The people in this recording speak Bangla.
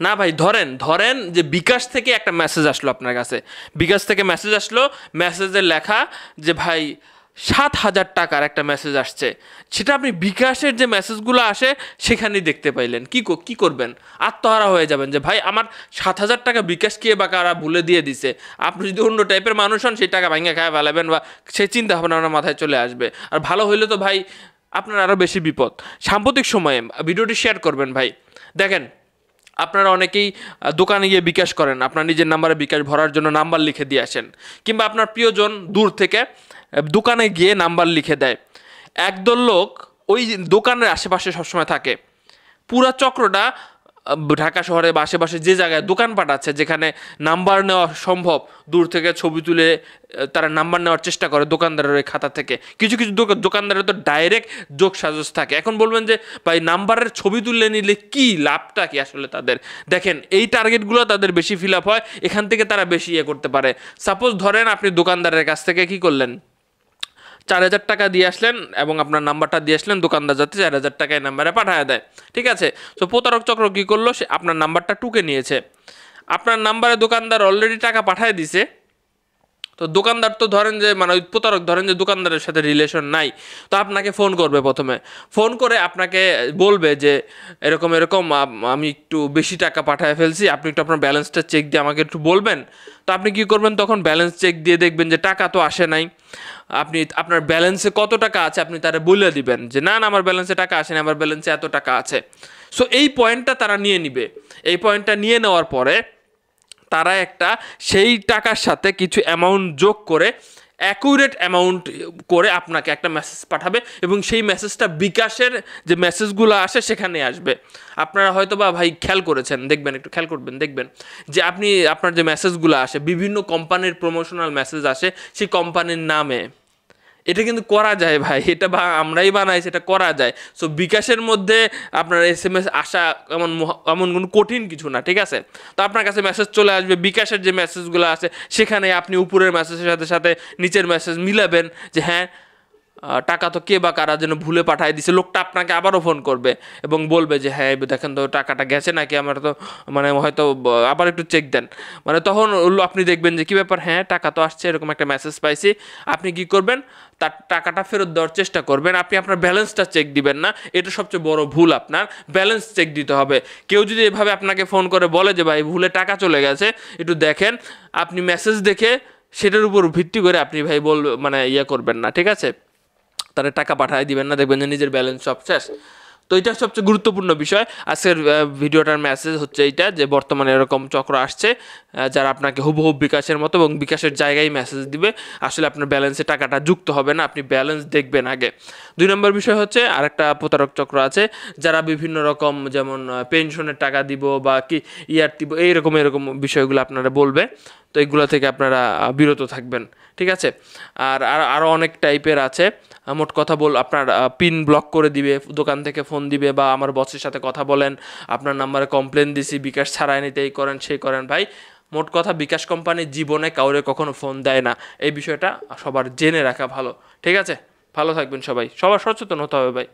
না ভাই, ধরেন ধরেন যে বিকাশ থেকে একটা মেসেজ আসলো আপনার কাছে, বিকাশ থেকে মেসেজ আসলো, মেসেজের লেখা যে ভাই 7,000 টাকার একটা মেসেজ আসছে, সেটা আপনি বিকাশের যে মেসেজগুলো আসে সেখানেই দেখতে পাইলেন, কি করবেন? আত্মহারা হয়ে যাবেন যে ভাই আমার 7,000 টাকা বিকাশ কে বা কারা ভুলে দিয়ে দিছে। আপনি যদি অন্য টাইপের মানুষ হন, সেই টাকা ভাঙে খায় ফেলাবেন বা সেই চিন্তা ভাবনা আপনার মাথায় চলে আসবে। আর ভালো হইলে তো ভাই আপনার আরও বেশি বিপদ। সাম্প্রতিক সময়ে ভিডিওটি শেয়ার করবেন ভাই। দেখেন, আপনারা অনেকেই দোকানে গিয়ে বিকাশ করেন, আপনার নিজের নাম্বারে বিকাশ ভরার জন্য নাম্বার লিখে দিয়ে আসেন, কিংবা আপনার প্রিয়জন দূর থেকে দোকানে গিয়ে নাম্বার লিখে দেয়। একদল লোক ওই দোকানের আশেপাশে সবসময় থাকে। পুরা চক্রটা ঢাকা শহরে বা আশেপাশে যে জায়গায় দোকানপাট আছে যেখানে নাম্বার নেওয়া সম্ভব, দূর থেকে ছবি তুলে তারা নাম্বার নেওয়ার চেষ্টা করে দোকানদারের ওই খাতা থেকে। কিছু কিছু দোকানদারের তো ডাইরেক্ট যোগ সাজস থাকে। এখন বলবেন যে ভাই নাম্বারের ছবি তুলে নিলে কি লাভটা কি আসলে তাদের? দেখেন, এই টার্গেটগুলো তাদের বেশি ফিল আপ হয়, এখান থেকে তারা বেশি ইয়ে করতে পারে। সাপোজ ধরেন আপনি দোকানদারের কাছ থেকে কি করলেন, 4,000 টাকা দিয়ে আসলেন এবং আপনার নাম্বারটা দিয়ে আসলেন, দোকানদার যাতে 4,000 টাকায় নাম্বারে পাঠিয়ে দেয়, ঠিক আছে? তো প্রতারক চক্র কী করলো, সে আপনার নাম্বারটা টুকে নিয়েছে। আপনার নাম্বারে দোকানদার অলরেডি টাকা পাঠিয়ে দিছে। তো দোকানদার তো ধরেন যে মানে ওই প্রতারক ধরেন যে দোকানদারের সাথে রিলেশন নাই, তো আপনাকে ফোন করবে, প্রথমে ফোন করে আপনাকে বলবে যে এরকম এরকম আমি একটু বেশি টাকা পাঠিয়ে ফেলছি, আপনি একটু আপনার ব্যালেন্সটা চেক দিয়ে আমাকে একটু বলবেন। তো আপনি কী করবেন, তখন ব্যালেন্স চেক দিয়ে দেখবেন যে টাকা তো আসে নাই। আপনি আপনার ব্যালেন্সে কত টাকা আছে আপনি তারা বলে দিবেন যে না না আমার ব্যালেন্সে টাকা আসে না, আমার ব্যালেন্সে এত টাকা আছে। সো এই পয়েন্টটা তারা নিয়ে নিবে। এই পয়েন্টটা নিয়ে নেওয়ার পরে তারা একটা সেই টাকার সাথে কিছু অ্যামাউন্ট যোগ করে অ্যাকুরেট অ্যামাউন্ট করে আপনাকে একটা মেসেজ পাঠাবে, এবং সেই মেসেজটা বিকাশের যে মেসেজগুলো আসে সেখানে আসবে। আপনারা হয়তো বা ভাই খেয়াল করেছেন, দেখবেন, একটু খেয়াল করবেন, দেখবেন যে আপনি আপনার যে মেসেজগুলো আসে বিভিন্ন কোম্পানির প্রমোশনাল মেসেজ আসে সেই কোম্পানির নামে। এটা কিন্তু করা যায় ভাই, এটা আমরাই বানাই, সেটা করা যায়। সো বিকাশের মধ্যে আপনার SMS আসা এমন কোনো কঠিন কিছু না, ঠিক আছে? তো আপনার কাছে মেসেজ চলে আসবে, বিকাশের যে মেসেজগুলো আছে সেখানে আপনি উপরের মেসেজের সাথে সাথে নিচের মেসেজ মিলাবেন যে হ্যাঁ টাকা তো কে বা কারা যেন ভুলে পাঠিয়ে দিছে। লোকটা আপনাকে আবারও ফোন করবে এবং বলবে যে হ্যাঁ দেখেন তো টাকাটা গেছে নাকি, আমার তো মানে হয়তো আবার একটু চেক দেন। মানে তখন আপনি দেখবেন যে কী ব্যাপার, হ্যাঁ টাকা তো আসছে, এরকম একটা মেসেজ পাইছি। আপনি কি করবেন, তার টাকাটা ফেরত দেওয়ার চেষ্টা করবেন। আপনি আপনার ব্যালেন্সটা চেক দিবেন না, এটা সবচেয়ে বড় ভুল। আপনার ব্যালেন্স চেক দিতে হবে। কেউ যদি এভাবে আপনাকে ফোন করে বলে যে ভাই ভুলে টাকা চলে গেছে, একটু দেখেন, আপনি মেসেজ দেখে সেটার উপর ভিত্তি করে আপনি ভাই মানে ইয়ে করবেন না, ঠিক আছে? তারা টাকা পাঠিয়ে দিবেন না, দেখবেন যে নিজের ব্যালেন্স সব শেষ। তো এটা সবচেয়ে গুরুত্বপূর্ণ বিষয়। আজকের ভিডিওটার মেসেজ হচ্ছে এইটা যে বর্তমানে এরকম চক্র আসছে যারা আপনাকে হুবহু বিকাশের মতো এবং বিকাশের জায়গায় মেসেজ দিবে, আসলে আপনার ব্যালেন্সে টাকাটা যুক্ত হবে না, আপনি ব্যালেন্স দেখবেন আগে। 2 নম্বর বিষয় হচ্ছে আরেকটা প্রতারক চক্র আছে যারা বিভিন্ন রকম যেমন পেনশনের টাকা দিব বা কি ইয়ার দিব, এরকম বিষয়গুলো আপনারা বলবে। তো এইগুলো থেকে আপনারা বিরত থাকবেন, ঠিক আছে? আর আরও অনেক টাইপের আছে। মোট কথা আপনার পিন ব্লক করে দিবে, দোকান থেকে ফোন দিবে, বা আমার বসের সাথে কথা বলেন, আপনার নাম্বারে কমপ্লেন দিছি, বিকাশ ছাড়াই নিতে এই করেন সেই করেন। ভাই মোট কথা বিকাশ কোম্পানি জীবনে কাউরে কখনো ফোন দেয় না, এই বিষয়টা সবার জেনে রাখা ভালো, ঠিক আছে? ভালো থাকবেন সবাই, সবার সচেতন হতে হবে ভাই।